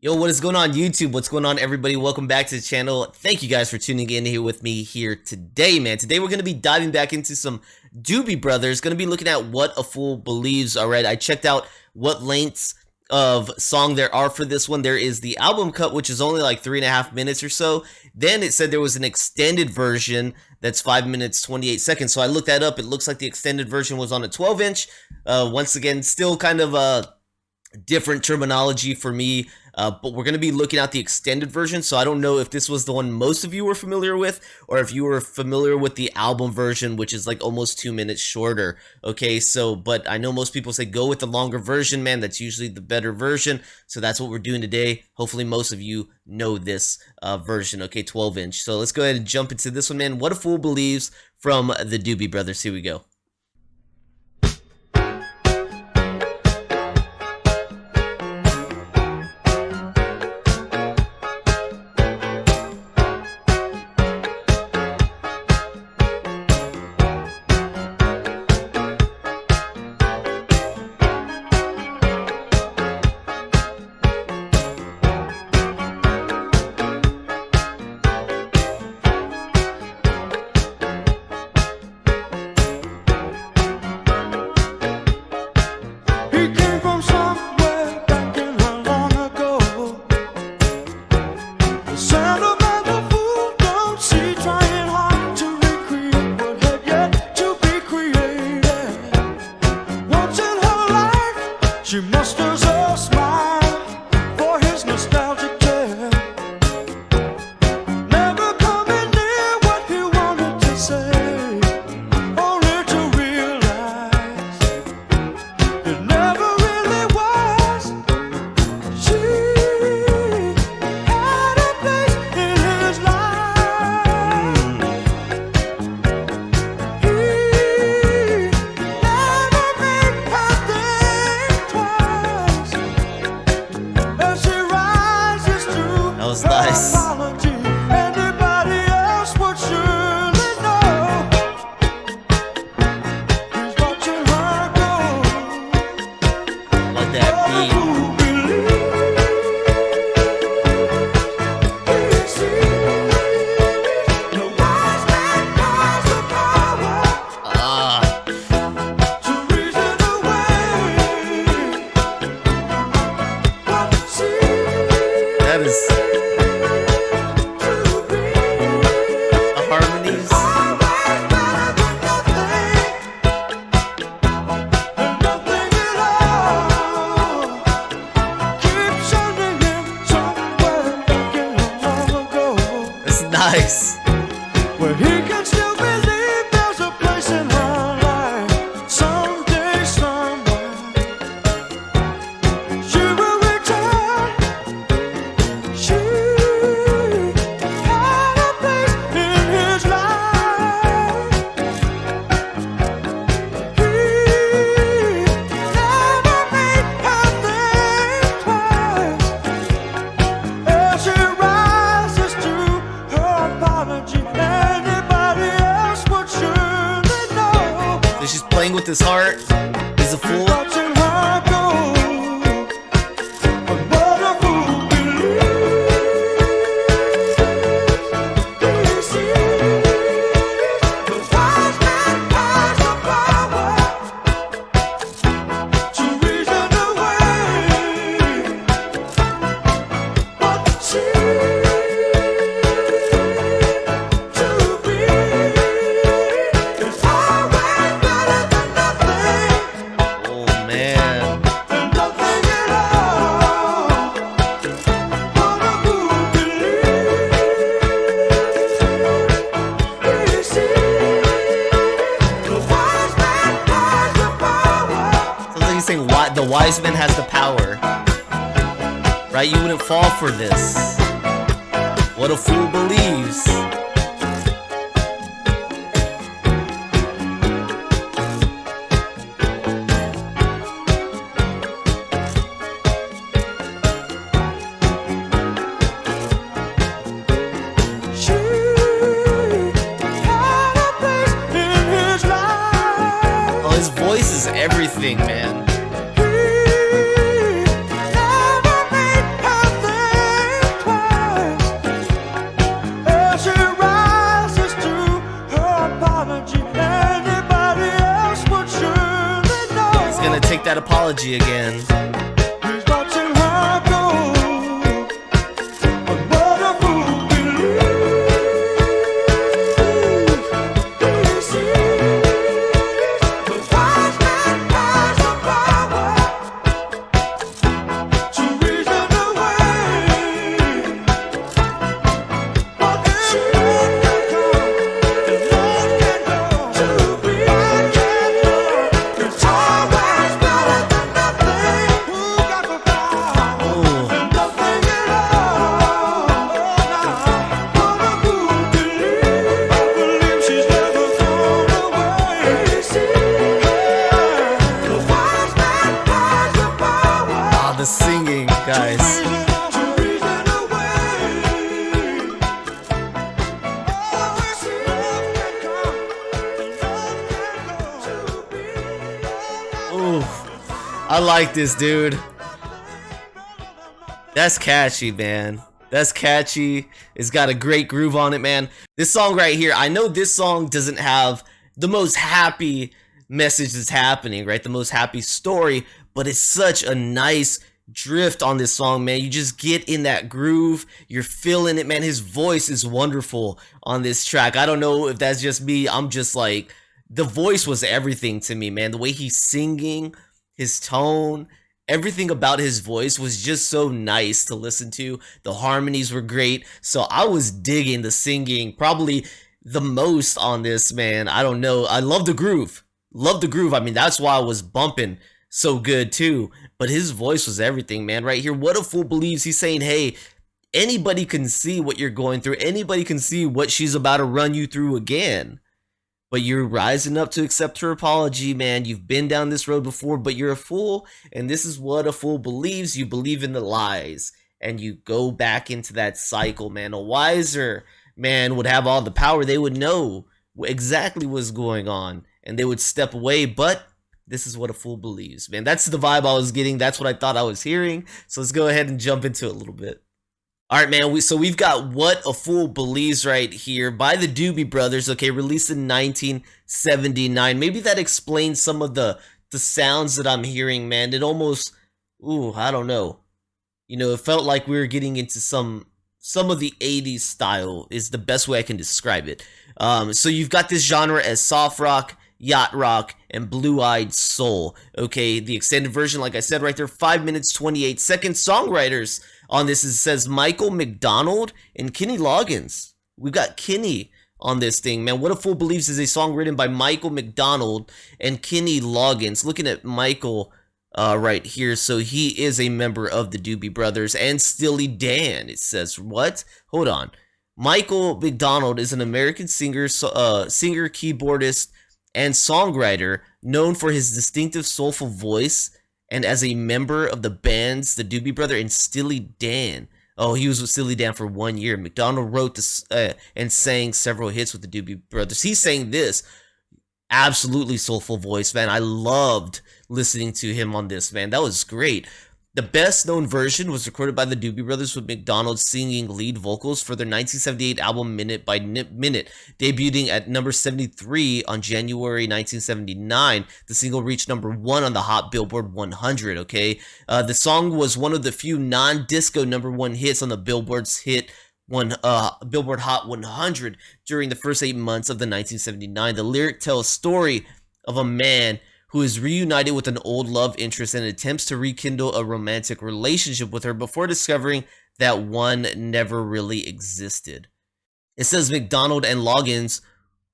Yo, what is going on YouTube? What's going on, everybody? Welcome back to the channel. Thank you guys for tuning in here with me here today, man. Today we're going to be diving back into some Doobie Brothers. Going to be looking at What a Fool Believes. All right, I checked out what lengths of song there are for this one. There is the album cut, which is only like 3.5 minutes or so. Then it said there was an extended version that's 5 minutes 28 seconds. So I looked that up. It looks like the extended version was on a 12-inch. Once again, still kind of a different terminology for me, but we're going to be looking at the extended version. So I don't know if this was the one most of you were familiar with, or if you were familiar with the album version, which is like almost 2 minutes shorter. Okay, so but I know most people say go with the longer version, man. That's usually the better version. So that's what we're doing today. Hopefully most of you know this version. Okay, 12-inch. So let's go ahead and jump into this one, man. What a Fool Believes from the Doobie Brothers. Here we go. She musters a smile for his nostalgic care, never coming near what he wanted to say, only to realize it never really was. She had a place in his life. He never made her think twice as she rises to That was nice. her apology. Anybody else would surely know he's watching her go. Like that beat. Who believes he sees the wise man has the power to reason away what seems That is to be the harmonies. always better than nothing, and nothing at all. Keep sending him somewhere back in long ago, It's nice. where he can still believe there's a place in her life. Someday, somewhere, she will return. She had a place in his life. He never made her think twice as she rises to her apology. Anybody else would surely know So she's playing with his heart. He's a fool. watching her go. But what a fool believes he sees the wise man has the power to reason away what seems to be is always better than nothing, Oh man. and nothing at all. What a fool believes he sees the wise man has the power. Sounds like he's saying the wise man has the power. Right? You wouldn't fall for this. What a fool believes. She had a place in his life. Oh, his voice is everything, man. He never made her think apology again. He's watching her go. But what a fool believes. He sees the wise man has the power to reason away. But the truth can come, and love can go. To be it's always better than nothing. Who got the power? Ooh. And nothing at all. What a fool believes she's never gone away. The wise man has the power Ah, the singing, guys. to reason away. Oh, it's love can come, and love can go. To be Ooh, I like this, dude. That's catchy, man. That's catchy. It's got a great groove on it, man. This song right here, I know this song doesn't have the most happy message that's happening, right? The most happy story, but it's such a nice drift on this song, man. You just get in that groove. You're feeling it, man. His voice is wonderful on this track. I don't know if that's just me. I'm just like, the voice was everything to me, man. The way he's singing, his tone, everything about his voice was just so nice to listen to. The harmonies were great. So I was digging the singing probably the most on this, man. I don't know. I love the groove. Love the groove. I mean, that's why I was bumping so good too. But his voice was everything, man. Right here, What a Fool Believes. He's saying, hey, anybody can see what you're going through. Anybody can see what she's about to run you through again. But you're rising up to accept her apology, man. You've been down this road before, but you're a fool. And this is what a fool believes. You believe in the lies. And you go back into that cycle, man. A wiser man would have all the power. They would know exactly what's going on. And they would step away. But this is what a fool believes, man. That's the vibe I was getting. That's what I thought I was hearing. So let's go ahead and jump into it a little bit. All right, man. So we've got What a Fool Believes right here by the Doobie Brothers. Okay, released in 1979. Maybe that explains some of the sounds that I'm hearing, man. It almost, I don't know. You know, it felt like we were getting into some of the 80s style is the best way I can describe it. So you've got this genre as soft rock, yacht rock, and blue-eyed soul. Okay, the extended version, like I said right there, 5 minutes 28 seconds. Songwriters on this, it says Michael McDonald and Kenny Loggins. We got Kenny on this thing, man. What a Fool Believes is a song written by Michael McDonald and Kenny Loggins. Looking at Michael right here, so he is a member of the Doobie Brothers and Steely Dan. It says what? Hold on. Michael McDonald is an American singer, keyboardist, and songwriter known for his distinctive soulful voice, and as a member of the bands The Doobie Brother and Steely Dan. Oh, he was with Steely Dan for 1 year. McDonald wrote this and sang several hits with the Doobie Brothers. He sang this. Absolutely soulful voice, man. I loved listening to him on this, man. That was great. The best known version was recorded by the Doobie Brothers with McDonald singing lead vocals for their 1978 album Minute by Minute, debuting at number 73 on January 1979. The single reached number 1 on the Hot Billboard 100, okay? The song was one of the few non-disco number 1 hits on the Billboard Hot 100 during the first 8 months of the 1979. The lyric tells a story of a man who is reunited with an old love interest and attempts to rekindle a romantic relationship with her before discovering that one never really existed. It says McDonald and Loggins,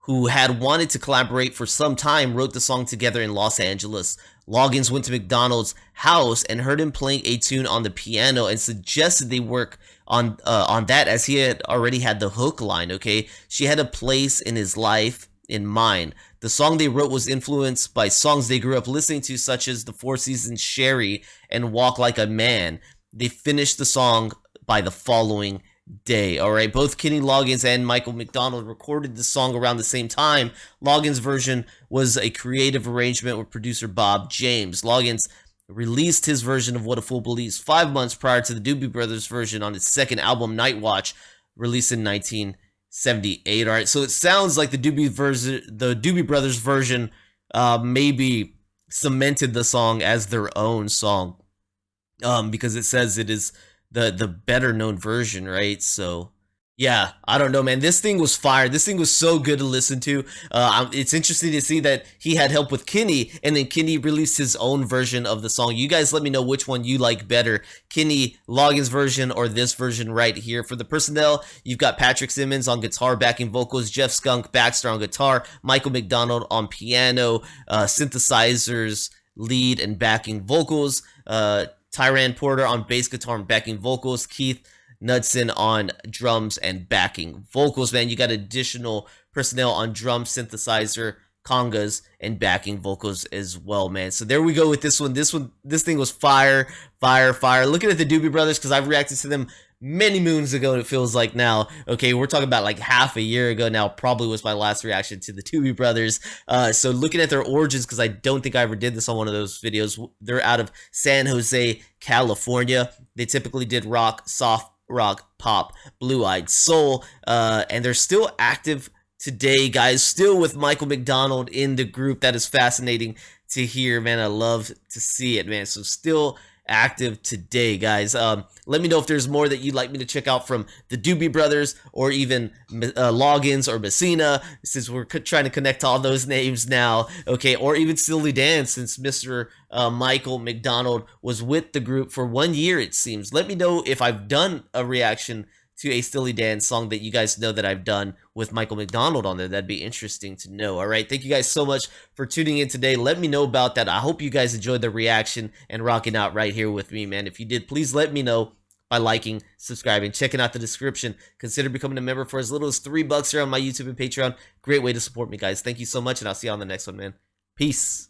who had wanted to collaborate for some time, wrote the song together in Los Angeles. Loggins went to McDonald's house and heard him playing a tune on the piano and suggested they work on that, as he had already had the hook line, okay? She had a place in his life in mind. The song they wrote was influenced by songs they grew up listening to, such as The Four Seasons Sherry and Walk Like a Man. They finished the song by the following day. All right, both Kenny Loggins and Michael McDonald recorded the song around the same time. Loggins' version was a creative arrangement with producer Bob James. Loggins released his version of What a Fool Believes 5 months prior to the Doobie Brothers version on his second album, Night Watch, released in 1978. All right, so it sounds like the Doobie Brothers version maybe cemented the song as their own song, because it says it is the better known version, right? So yeah, I don't know, man. This thing was fire. This thing was so good to listen to. It's interesting to see that he had help with Kenny, and then Kenny released his own version of the song. You guys let me know which one you like better, Kenny Loggins' version or this version right here. For the personnel, you've got Patrick Simmons on guitar, backing vocals, Jeff Skunk Baxter on guitar, Michael McDonald on piano, synthesizers, lead and backing vocals, Tyran Porter on bass guitar and backing vocals, Keith Knudsen on drums and backing vocals. Man, you got additional personnel on drum, synthesizer, congas, and backing vocals as well, man. So there we go with this one. This thing was fire, fire, fire. Looking at the Doobie Brothers, because I've reacted to them many moons ago, it feels like now. Okay, we're talking about like half a year ago now, probably was my last reaction to the Doobie Brothers. So looking at their origins, because I don't think I ever did this on one of those videos, they're out of San Jose, California. They typically did rock, soft rock, pop, blue-eyed soul, and they're still active today, guys, still with Michael McDonald in the group. That is fascinating to hear, man. I love to see it, man. So still active today, guys. Let me know if there's more that you'd like me to check out from the Doobie Brothers, or even Loggins or Messina, since we're trying to connect all those names now, okay, or even Steely Dan, since Mr. Michael McDonald was with the group for 1 year, it seems. Let me know if I've done a reaction to a Steely Dan song that you guys know that I've done with Michael McDonald on there. That'd be interesting to know. All right, thank you guys so much for tuning in today. Let me know about that. I hope you guys enjoyed the reaction and rocking out right here with me, man. If you did, please let me know by liking, subscribing, checking out the description. Consider becoming a member for as little as $3 here on my YouTube and Patreon. Great way to support me, guys. Thank you so much, and I'll see you on the next one, man. Peace.